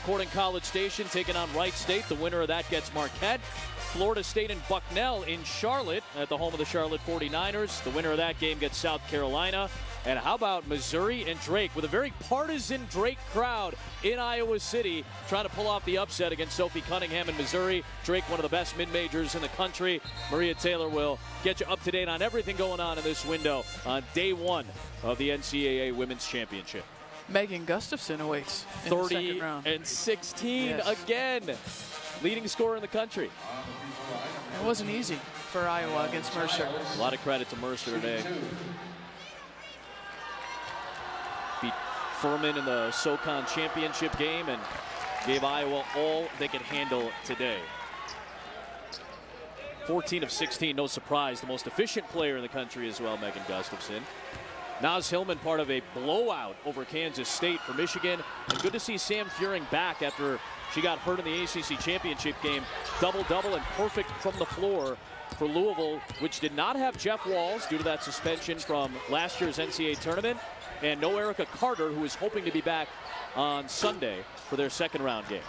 recording College Station taking on Wright State. The winner of that gets Marquette. Florida State and Bucknell in Charlotte at the home of the Charlotte 49ers. The winner of that game gets South Carolina. And how about Missouri and Drake with a very partisan Drake crowd in Iowa City trying to pull off the upset against Sophie Cunningham in Missouri. Drake, one of the best mid-majors in the country. Maria Taylor will get you up to date on everything going on in this window on day one of the NCAA Women's Championship. Megan Gustafson awaits in the second round. 30 and 16 again. Leading scorer in the country. It wasn't easy for Iowa against Mercer. A lot of credit to Mercer today. Beat Furman in the SoCon championship game and gave Iowa all they could handle today. 14 of 16, no surprise. The most efficient player in the country as well, Megan Gustafson. Naz Hillman part of a blowout over Kansas State for Michigan. And good to see Sam Furing back after she got hurt in the ACC championship game. Double-double and perfect from the floor for Louisville, which did not have Jeff Walls due to that suspension from last year's NCAA tournament. And no Erica Carter, who is hoping to be back on Sunday for their second round game.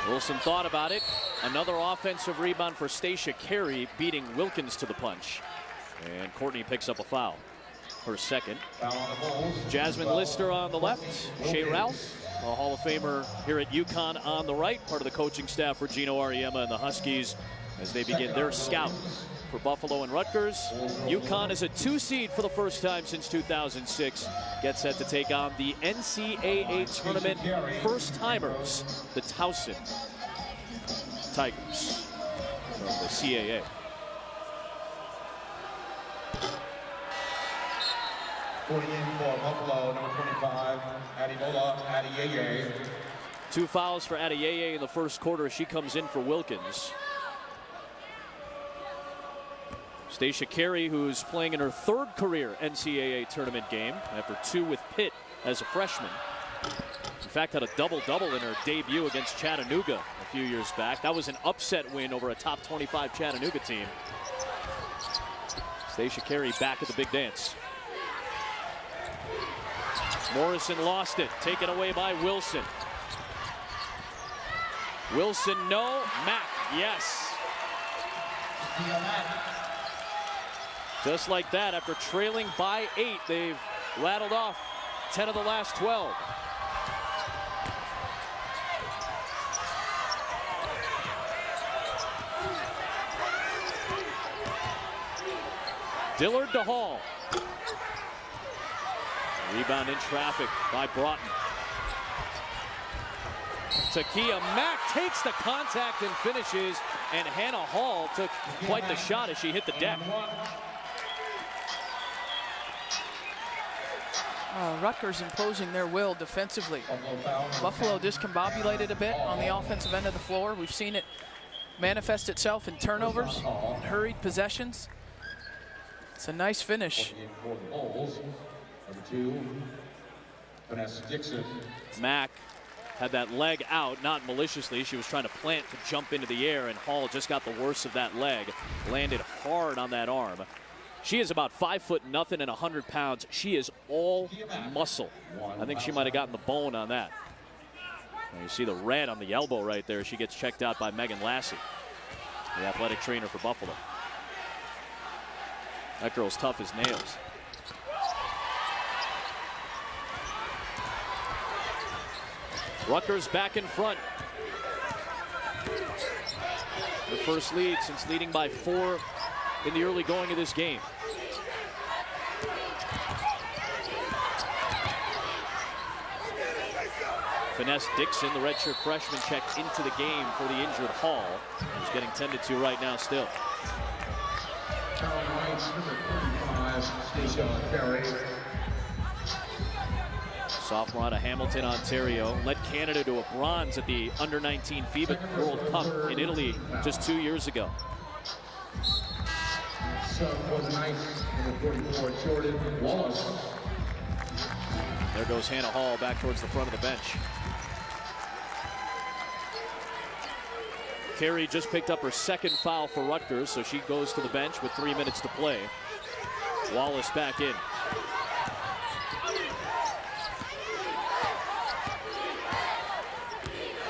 Wilson thought about it. Another offensive rebound for Stacia Carey, beating Wilkins to the punch. And Courtney picks up a foul. Her second. Jasmine Lister on the left. Shea Ralph, a Hall of Famer here at UConn, on the right. Part of the coaching staff for Gino Auriemma and the Huskies as they begin their scout for Buffalo and Rutgers. UConn is a 2 seed for the first time since 2006. Gets set to take on the NCAA tournament first-timers, the Towson Tigers from the CAA. For Buffalo, number 25, Adebola Adeyeye. 2 fouls for Adeyeye in the first quarter. She comes in for Wilkins. Stacia Carey, who's playing in her 3rd career NCAA tournament game after 2 with Pitt as a freshman. In fact, had a double-double in her debut against Chattanooga a few years back. That was an upset win over a top 25 Chattanooga team. Stacia Carey back at the big dance. Morrison lost it, taken away by Wilson. Wilson, no. Mack, yes. Just like that, after trailing by 8, they've rattled off 10 of the last 12. Dillard to Hall. Rebound in traffic by Broughton. Takia Mack takes the contact and finishes, and Hannah Hall took quite the shot as she hit the deck. Rutgers imposing their will defensively. Buffalo discombobulated a bit on the offensive end of the floor. We've seen it manifest itself in turnovers and hurried possessions. It's a nice finish. Mack had that leg out, not maliciously. She was trying to plant to jump into the air, and Hall just got the worst of that leg. Landed hard on that arm. She is about 5'0" and 100 pounds. She is all muscle. I think she might have gotten the bone on that. And you see the red on the elbow right there. She gets checked out by Megan Lassie, the athletic trainer for Buffalo. That girl's tough as nails. Rutgers back in front. Their first lead since leading by 4 in the early going of this game. Finesse Dixon, the redshirt freshman, checked into the game for the injured Hall. He's getting tended to right now still. Sophomore out of Hamilton, Ontario. Led Canada to a bronze at the under-19 FIBA World Cup in Italy just 2 years ago. Sub for the Knights, number 44, Jordan Wallace. There goes Hannah Hall back towards the front of the bench. Carey just picked up her second foul for Rutgers, so she goes to the bench with 3 minutes to play. Wallace back in.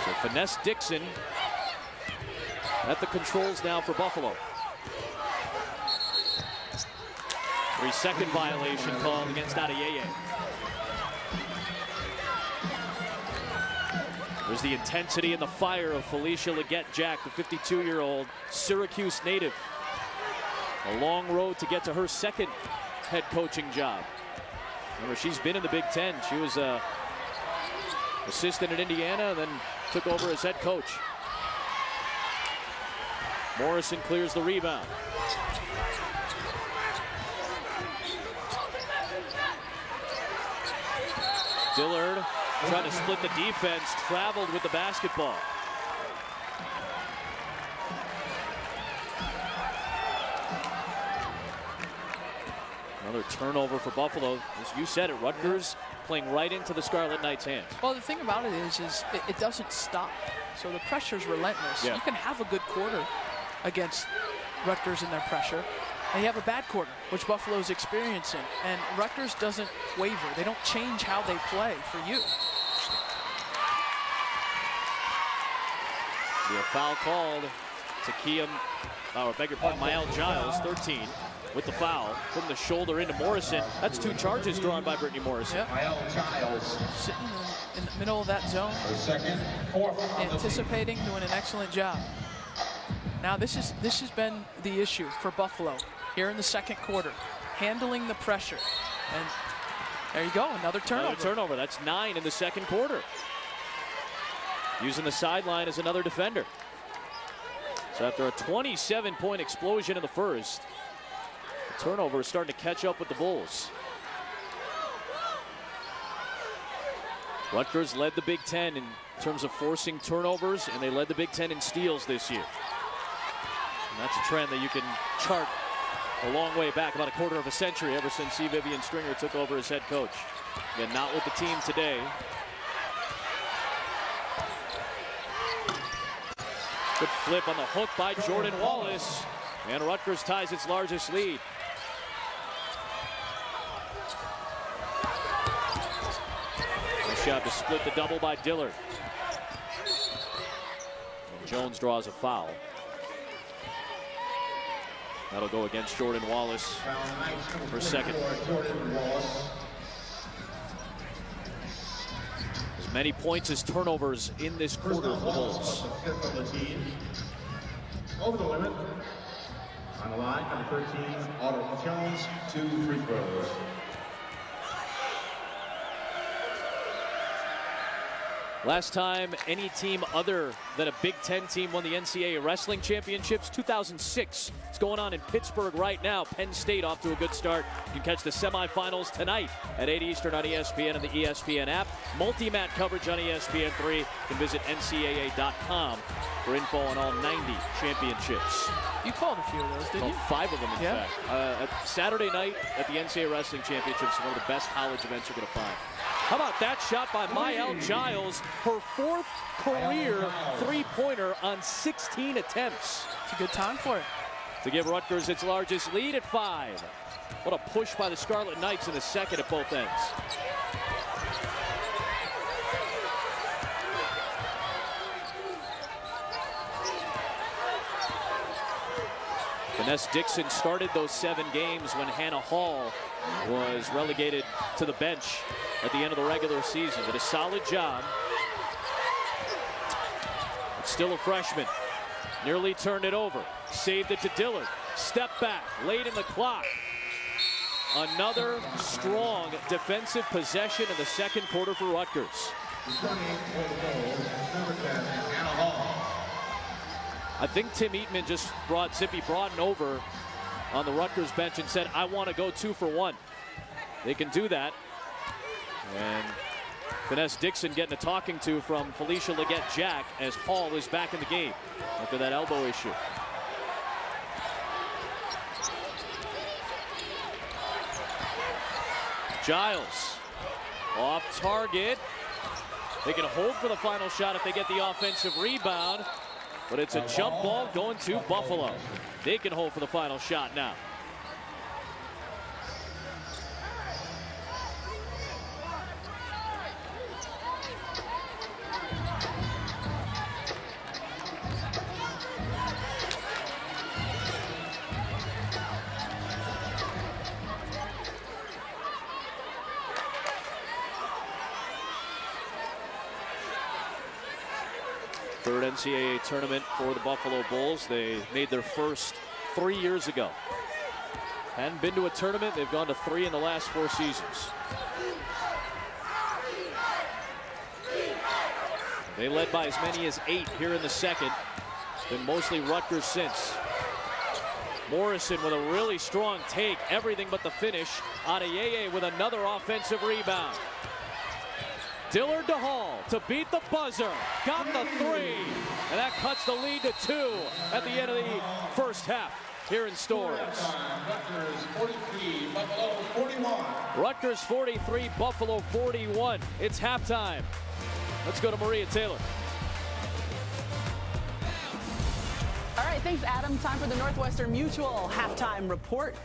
So Finesse Dixon at the controls now for Buffalo. 3-second violation called against Adeyeye. There's the intensity and the fire of Felicia Leggett-Jack, the 52-year-old Syracuse native. A long road to get to her second head coaching job. Remember, she's been in the Big Ten. She was assistant at Indiana, then took over as head coach. Morrison clears the rebound. Dillard trying to split the defense, traveled with the basketball. Another turnover for Buffalo. As you said it, Rutgers playing right into the Scarlet Knights' hands. Well, the thing about it is it doesn't stop. So the pressure's relentless. Yeah. You can have a good quarter against Rutgers in their pressure, and you have a bad quarter, which Buffalo's experiencing. And Rutgers doesn't waver. They don't change how they play for you. Be a foul called to Mael Giles, 13, with the foul from the shoulder into Morrison. That's 2 charges drawn by Brittany Morrison. Yep. Mael Giles. Sitting in the middle of that zone, Second, fourth, anticipating, doing an excellent job. Now this has been the issue for Buffalo here in the second quarter, handling the pressure. And there you go, another turnover. Another turnover. That's 9 in the second quarter. Using the sideline as another defender. So after a 27-point explosion in the first, the turnover is starting to catch up with the Bulls. Rutgers led the Big Ten in terms of forcing turnovers, and they led the Big Ten in steals this year. And that's a trend that you can chart a long way back, about a quarter of a century, ever since C. Vivian Stringer took over as head coach. Again, not with the team today. Good flip on the hook by Jordan Wallace. And Rutgers ties its largest lead. Nice job to split the double by Dillard. And Jones draws a foul. That'll go against Jordan Wallace for second. As many points as turnovers in this quarter for the Bulls. Over the limit. On the line, number 13, Autumn Jones, 2 free throws. Last time any team other than a Big Ten team won the NCAA wrestling championships, 2006. It's going on in Pittsburgh right now. Penn State off to a good start. You can catch the semifinals tonight at 8 Eastern on ESPN and the ESPN app. Multi-mat coverage on ESPN3. You can visit NCAA.com for info on all 90 championships. You called a few of those, didn't you? 5 of them, in fact. Saturday night at the NCAA Wrestling Championships, one of the best college events you're going to find. How about that shot by Mael Giles? Her 4th career three-pointer on 16 attempts. It's a good time for it. To give Rutgers its largest lead at 5. What a push by the Scarlet Knights in the second at both ends. Finesse Dixon started those 7 games when Hannah Hall was relegated to the bench at the end of the regular season. Did a solid job. But still a freshman. Nearly turned it over. Saved it to Dillard. Step back. Late in the clock. Another strong defensive possession in the second quarter for Rutgers. I think Tim Eatman just brought Zippy Broughton over on the Rutgers bench and said, I want to go 2 for 1. They can do that. And Finesse Dixon getting a talking to from Felicia Leggett-Jack as Hall is back in the game after that elbow issue. Giles off target. They can hold for the final shot if they get the offensive rebound, but it's a jump ball going to Buffalo. They can hold for the final shot now. Third NCAA tournament for the Buffalo Bulls. They made their first 3 years ago. Hadn't been to a tournament. They've gone to 3 in the last 4 seasons. They led by as many as 8 here in the second. It's been mostly Rutgers since. Morrison with a really strong take. Everything but the finish. Adeyeye with another offensive rebound. Dillard to Hall to beat the buzzer. Got the 3. And that cuts the lead to 2 at the end of the first half here in Storrs. Rutgers 43, Buffalo 41. Rutgers 43, Buffalo 41. It's halftime. Let's go to Maria Taylor. All right, thanks, Adam. Time for the Northwestern Mutual halftime report.